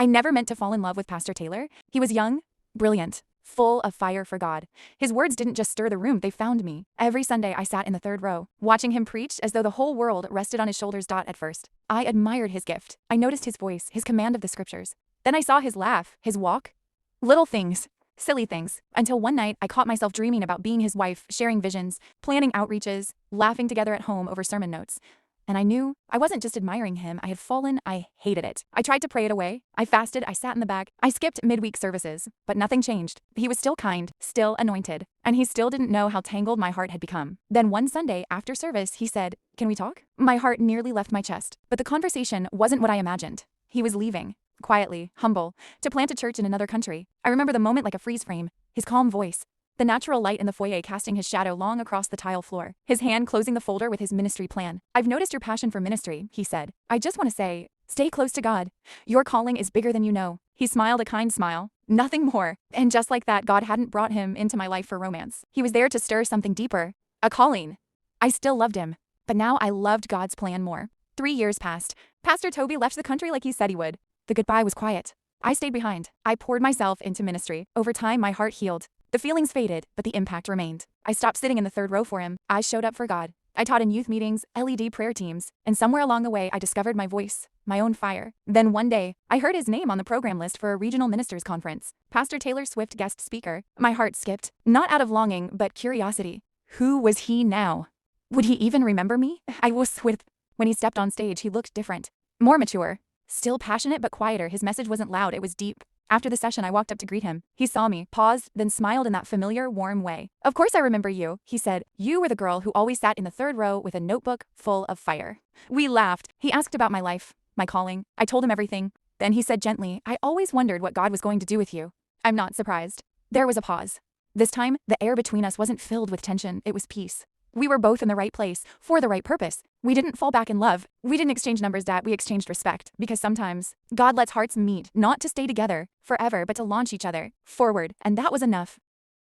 I never meant to fall in love with Pastor Taylor. He was young, brilliant, full of fire for God. His words didn't just stir the room, they found me. Every Sunday I sat in the third row, watching him preach as though the whole world rested on his shoulders. At first, I admired his gift. I noticed his voice, his command of the scriptures. Then I saw his laugh, his walk. Little things, silly things, until one night I caught myself dreaming about being his wife, sharing visions, planning outreaches, laughing together at home over sermon notes. And I knew I wasn't just admiring him, I had fallen, I hated it. I tried to pray it away. I fasted, I sat in the back, I skipped midweek services, but nothing changed. He was still kind, still anointed, and he still didn't know how tangled my heart had become. Then one Sunday, after service, he said, "Can we talk?" My heart nearly left my chest, but the conversation wasn't what I imagined. He was leaving, quietly, humble, to plant a church in another country. I remember the moment like a freeze frame, his calm voice, the natural light in the foyer casting his shadow long across the tile floor, his hand closing the folder with his ministry plan. "I've noticed your passion for ministry," he said. "I just want to say, stay close to God. Your calling is bigger than you know." He smiled a kind smile, nothing more. And just like that, God hadn't brought him into my life for romance. He was there to stir something deeper, a calling. I still loved him, but now I loved God's plan more. 3 years passed. Pastor Toby left the country like he said he would. The goodbye was quiet. I stayed behind. I poured myself into ministry. Over time, my heart healed. The feelings faded, but the impact remained. I stopped sitting in the third row for him. I showed up for God. I taught in youth meetings, LED prayer teams, and somewhere along the way I discovered my voice, my own fire. Then one day, I heard his name on the program list for a regional ministers conference. Pastor Taylor Swift guest speaker. My heart skipped, not out of longing, but curiosity. Who was he now? Would he even remember me? I was with. When he stepped on stage, he looked different, more mature. Still passionate but quieter, his message wasn't loud, it was deep. After the session, I walked up to greet him. He saw me, paused, then smiled in that familiar, warm way. "Of course I remember you," he said. "You were the girl who always sat in the third row with a notebook full of fire." We laughed. He asked about my life, my calling. I told him everything. Then he said gently, "I always wondered what God was going to do with you." I'm not surprised. There was a pause. This time, the air between us wasn't filled with tension, it was peace. We were both in the right place, for the right purpose. We didn't fall back in love. We didn't exchange numbers, we exchanged respect. Because sometimes, God lets hearts meet, not to stay together forever, but to launch each other forward, and that was enough.